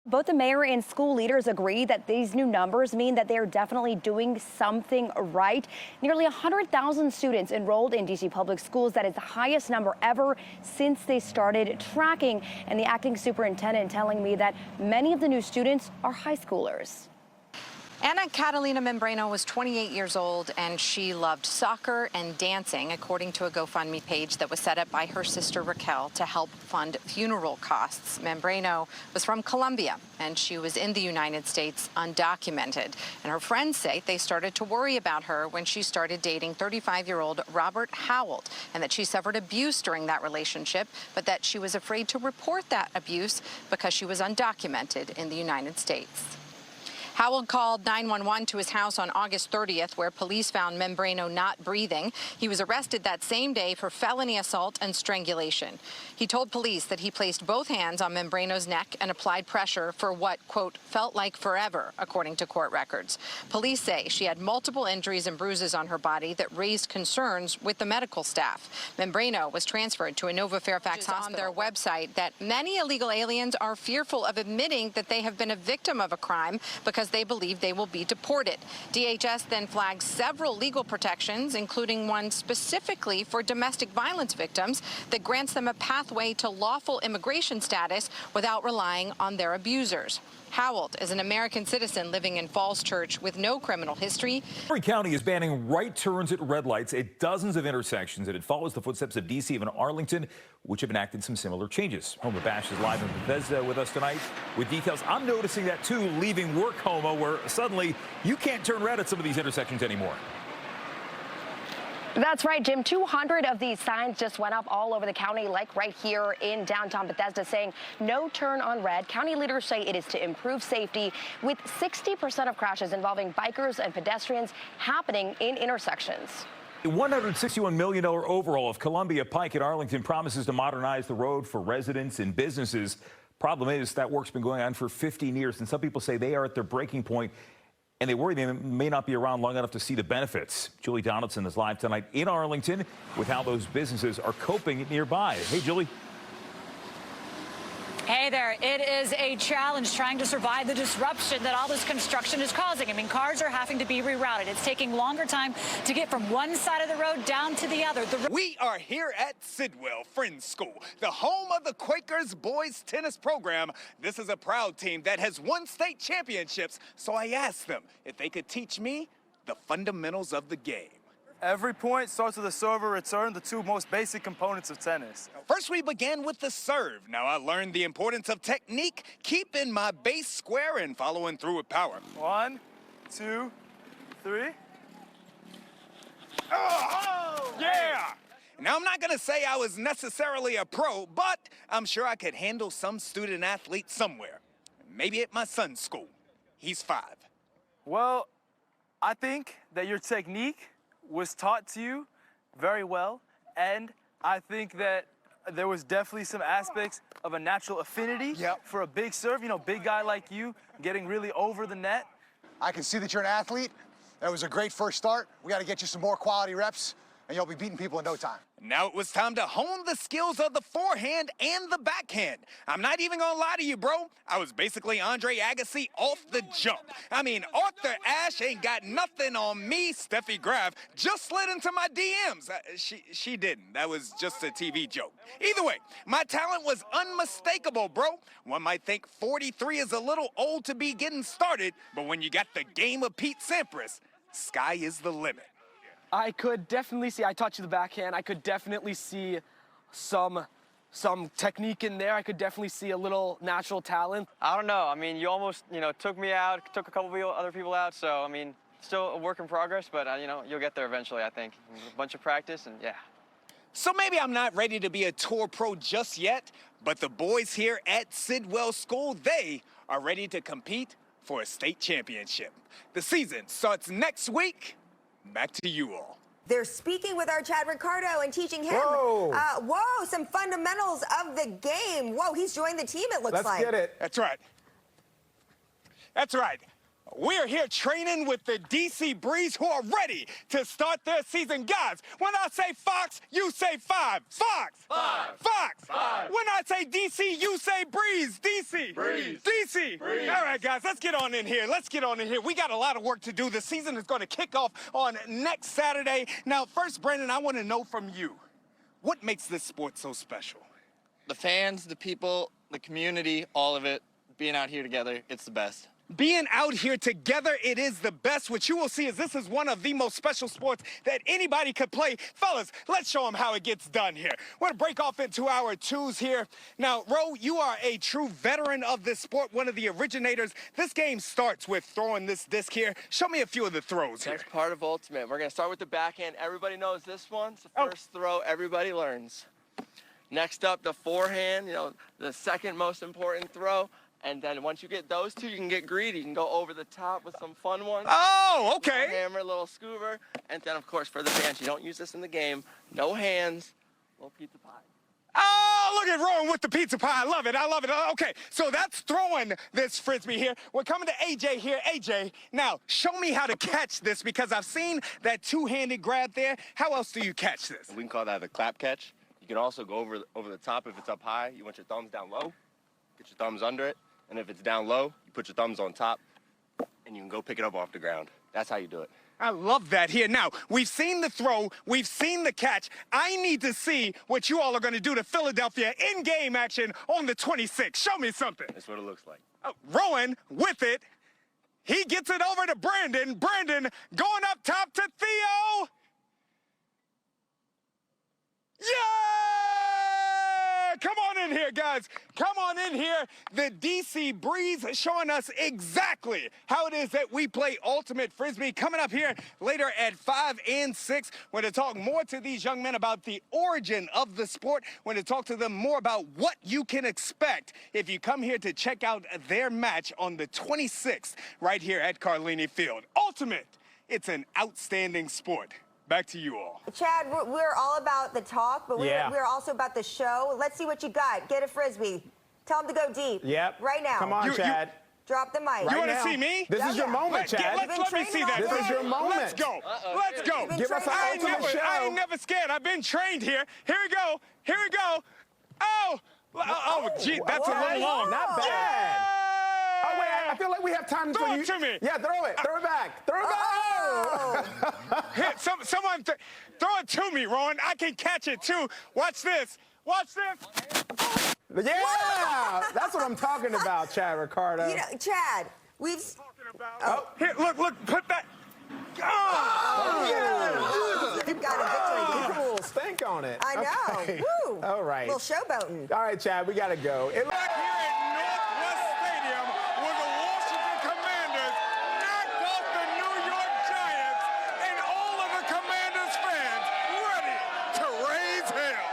Both the mayor and school leaders agree that these new numbers mean that they're definitely doing something right. Nearly 100,000 students enrolled in D.C. public schools. That is the highest number ever since they started tracking. And the acting superintendent telling me that many of the new students are high schoolers. Anna Catalina Membreno was 28 years old, and she loved soccer and dancing, according to a GoFundMe page that was set up by her sister Raquel to help fund funeral costs. Membreno was from Colombia, and she was in the United States undocumented. And her friends say they started to worry about her when she started dating 35-year-old Robert Howell, and that she suffered abuse during that relationship, but that she was afraid to report that abuse because she was undocumented in the United States. Howell called 911 to his house on August 30th, where police found Membreno not breathing. He was arrested that same day for felony assault and strangulation. He told police that he placed both hands on Membreno's neck and applied pressure for what, quote, felt like forever, according to court records. Police say she had multiple injuries and bruises on her body that raised concerns with the medical staff. Membreno was transferred to a Nova Fairfax hospital. On their website that many illegal aliens are fearful of admitting that they have been a victim of a crime because they believe they will be deported. DHS then flagged several legal protections, including one specifically for domestic violence victims that grants them a pathway to lawful immigration status without relying on their abusers. Howell is an American citizen living in Falls Church with no criminal history. Every county is banning right turns at red lights at dozens of intersections, and it follows the footsteps of D.C. and Arlington, which have enacted some similar changes. Homer Bash is live in Bethesda with us tonight with details. I'm noticing that, too, leaving work, Homer, where suddenly you can't turn red at some of these intersections anymore. That's right, Jim. 200 of these signs just went up all over the county, like right here in downtown Bethesda, saying no turn on red. County leaders say it is to improve safety, with 60% of crashes involving bikers and pedestrians happening in intersections. A $161 million overhaul of Columbia Pike at Arlington promises to modernize the road for residents and businesses. Problem is, that work's been going on for 15 years, and some people say they are at their breaking point, and they worry they may not be around long enough to see the benefits. Julie Donaldson is live tonight in Arlington with how those businesses are coping nearby. Hey, Julie. Hey there. It is a challenge trying to survive the disruption that all this construction is causing. I mean, cars are having to be rerouted. It's taking longer time to get from one side of the road down to the other. We are here at Sidwell Friends School, the home of the Quakers boys tennis program. This is a proud team that has won state championships, so I asked them if they could teach me the fundamentals of the game. Every point starts with a serve or return, the two most basic components of tennis. First, we began with the serve. Now, I learned the importance of technique, keeping my base square and following through with power. 1, 2, 3. Oh, yeah! Now, I'm not going to say I was necessarily a pro, but I'm sure I could handle some student athlete somewhere. Maybe at my son's school. He's 5. Well, I think that your technique was taught to you very well, and I think that there was definitely some aspects of a natural affinity for a big serve. You know, big guy like you getting really over the net. I can see that you're an athlete. That was a great first start. We got to get you some more quality reps, and you'll be beating people in no time. Now it was time to hone the skills of the forehand and the backhand. I'm not even gonna lie to you, bro. I was basically Andre Agassi off the jump. I mean, Arthur Ashe ain't got nothing on me. Steffi Graf just slid into my DMs. She didn't. That was just a TV joke. Either way, my talent was unmistakable, bro. One might think 43 is a little old to be getting started, but when you got the game of Pete Sampras, sky is the limit. I could definitely see, I taught you the backhand, I could definitely see some technique in there. I could definitely see a little natural talent. I don't know. I mean, you almost, took me out, took a couple of other people out. So, I mean, still a work in progress, but, you'll get there eventually, I think. A bunch of practice and, yeah. So maybe I'm not ready to be a tour pro just yet, but the boys here at Sidwell School, they are ready to compete for a state championship. The season starts next week. Back to you all. They're speaking with our Chad Ricardo and teaching him, some fundamentals of the game. Whoa, he's joined the team, it looks like. Let's get it. That's right. That's right. We're here training with the DC Breeze, who are ready to start their season. Guys, when I say Fox, you say 5. Fox! 5! Fox! 5! When I say DC, you say Breeze. DC! Breeze! DC! Breeze! All right, guys, let's get on in here. We got a lot of work to do. The season is going to kick off on next Saturday. Now, first, Brandon, I want to know from you, what makes this sport so special? The fans, the people, the community, all of it, being out here together, it's the best. Being out here together, it is the best. What you will see is this is one of the most special sports that anybody could play. Fellas, let's show them how it gets done here. We're going to break off into our twos here. Now, Ro, you are a true veteran of this sport, one of the originators. This game starts with throwing this disc here. Show me a few of the throws here. That's part of Ultimate. We're going to start with the backhand. Everybody knows this one. It's the first throw everybody learns. Next up, the forehand, the second most important throw. And then once you get those two, you can get greedy. You can go over the top with some fun ones. Oh, okay. Little hammer, little scoover. And then, of course, for the fans, you don't use this in the game. No hands, little pizza pie. Oh, look at Rowan with the pizza pie. I love it. Okay, so that's throwing this Frisbee here. We're coming to AJ here. AJ, now, show me how to catch this, because I've seen that two-handed grab there. How else do you catch this? We can call that a clap catch. You can also go over the top if it's up high. You want your thumbs down low, get your thumbs under it. And if it's down low, you put your thumbs on top, and you can go pick it up off the ground. That's how you do it. I love that here. Now, we've seen the throw. We've seen the catch. I need to see what you all are going to do to Philadelphia in game action on the 26th. Show me something. That's what it looks like. Rowan with it. He gets it over to Brandon. Brandon going up top to Theo. Yeah! Come on in here, guys. Come on in here. The DC Breeze showing us exactly how it is that we play Ultimate Frisbee. Coming up here later at 5 and 6, we're going to talk more to these young men about the origin of the sport. We're going to talk to them more about what you can expect if you come here to check out their match on the 26th right here at Carlini Field. Ultimate, it's an outstanding sport. Back to you all. Chad, we're all about the talk, but we're also about the show. Let's see what you got. Get a Frisbee. Tell them to go deep. Yep. Right now. Come on, Chad. Drop the mic. You want to see me? This is your moment, Chad. Let me see that. This is your moment. Let's go. Let's go. Give us an ultimate show. I ain't never scared. I've been trained here. Here we go. Here we go. Oh, gee, that's a little long. Not bad. Yeah. Oh, wait, I feel like we have time for you. Throw it to me. Yeah, throw it. Throw it back. Throw it back. Here, someone throw it to me, Rowan. I can catch it, too. Watch this. Watch this. Yeah, that's what I'm talking about, Chad Ricardo. Chad, we've... Here, look, put that... Oh! You've got a victory. Put a little stank on it. I know. Okay. Woo. All right. A little showboating. All right, Chad, we got to go. Back here at Northwest Stadium, where the Washington Commanders knocked off the New York Giants, and all of the Commanders fans ready to raise hell.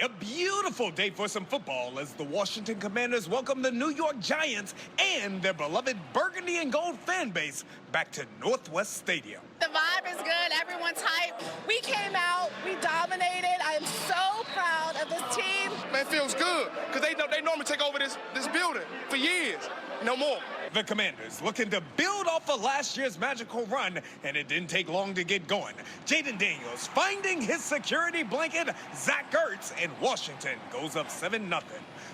A beautiful day for some football as the Washington Commanders welcome the New York Giants and their beloved burgundy and gold fan base back to Northwest Stadium. The vibe is good. Everyone's hyped. We came out. We dominated. I am so proud of this team. Man, it feels good because they normally take over this building for years. No more. The Commanders looking to build off of last year's magical run, and it didn't take long to get going. Jaden Daniels finding his security blanket. Zach Ertz, and Washington goes up 7-0.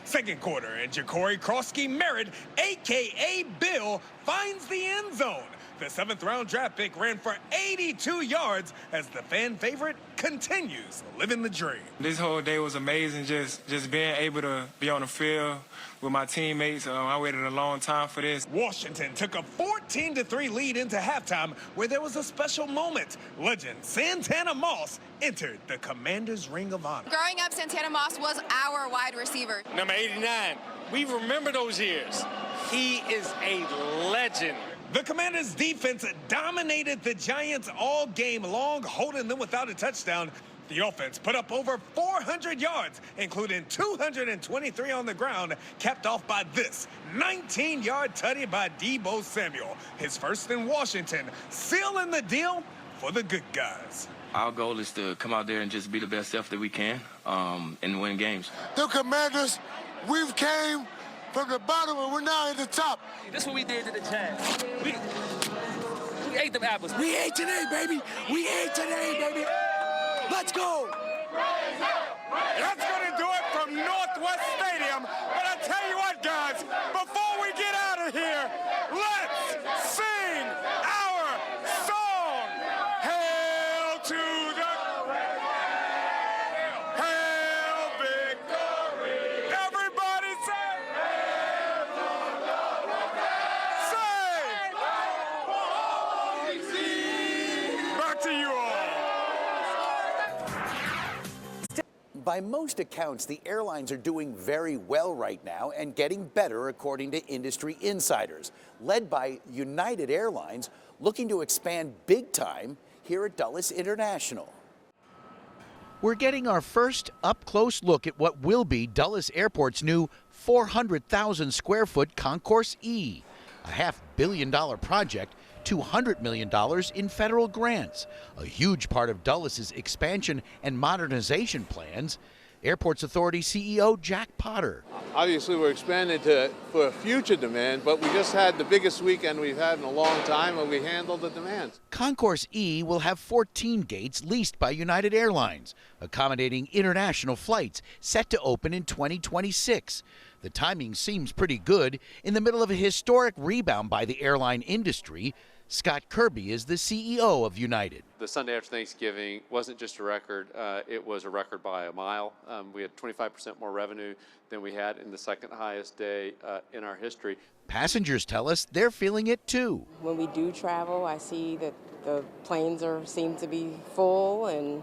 Second quarter, and Ja'Cory Krosky-Merritt, a.k.a. Bill, finds the end zone. The 7th-round draft pick ran for 82 yards as the fan favorite continues living the dream. This whole day was amazing, just being able to be on the field with my teammates. I waited a long time for this. Washington took a 14-3 lead into halftime where there was a special moment. Legend Santana Moss entered the Commanders' Ring of Honor. Growing up, Santana Moss was our wide receiver. Number 89, we remember those years. He is a legend. The Commanders' defense dominated the Giants all game long, holding them without a touchdown. The offense put up over 400 yards, including 223 on the ground, capped off by this 19-yard tutty by Deebo Samuel. His first in Washington, sealing the deal for the good guys. Our goal is to come out there and just be the best self that we can and win games. The Commanders, we've came from the bottom and we're now at the top. This is what we did to the Jazz. We ate them apples. We ate today, baby. We ate today, baby. Let's go. That's going to do it from Northwest Stadium. But I tell you what, guys, before we get out of here, let's sing our song. Hail to the Hail victory. Everybody say, back to you all. By most accounts, the airlines are doing very well right now and getting better according to industry insiders, led by United Airlines, looking to expand big time here at Dulles International. We're getting our first up-close look at what will be Dulles Airport's new 400,000 square foot Concourse E, a $500 million project, $200 million in federal grants, a huge part of Dulles' expansion and modernization plans. Airports Authority CEO Jack Potter. Obviously, we're expanding for future demand, but we just had the biggest weekend we've had in a long time, and we handled the demands. Concourse E will have 14 gates leased by United Airlines, accommodating international flights set to open in 2026. The timing seems pretty good in the middle of a historic rebound by the airline industry. Scott Kirby is the CEO of United. The Sunday after Thanksgiving wasn't just a record, it was a record by a mile. We had 25% more revenue than we had in the second highest day in our history. Passengers tell us they're feeling it too. When we do travel, I see that the planes seem to be full, and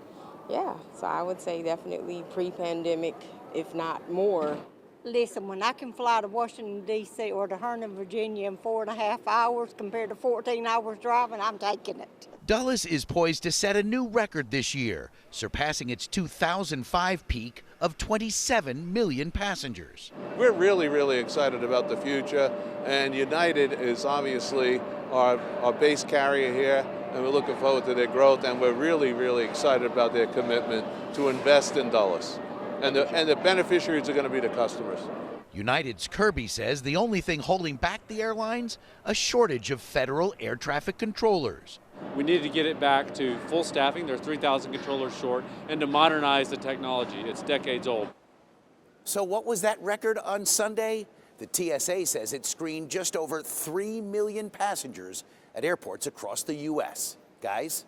yeah, so I would say definitely pre-pandemic, if not more. Listen, when I can fly to Washington, D.C. or to Herndon, Virginia in 4.5 hours compared to 14 hours driving, I'm taking it. Dulles is poised to set a new record this year, surpassing its 2005 peak of 27 million passengers. We're really, really excited about the future, and United is obviously our base carrier here, and we're looking forward to their growth, and we're really, really excited about their commitment to invest in Dulles. And the beneficiaries are going to be the customers. United's Kirby says the only thing holding back the airlines, a shortage of federal air traffic controllers. We need to get it back to full staffing. There are 3,000 controllers short, and to modernize the technology. It's decades old. So what was that record on Sunday? The TSA says it screened just over 3 million passengers at airports across the U.S. Guys?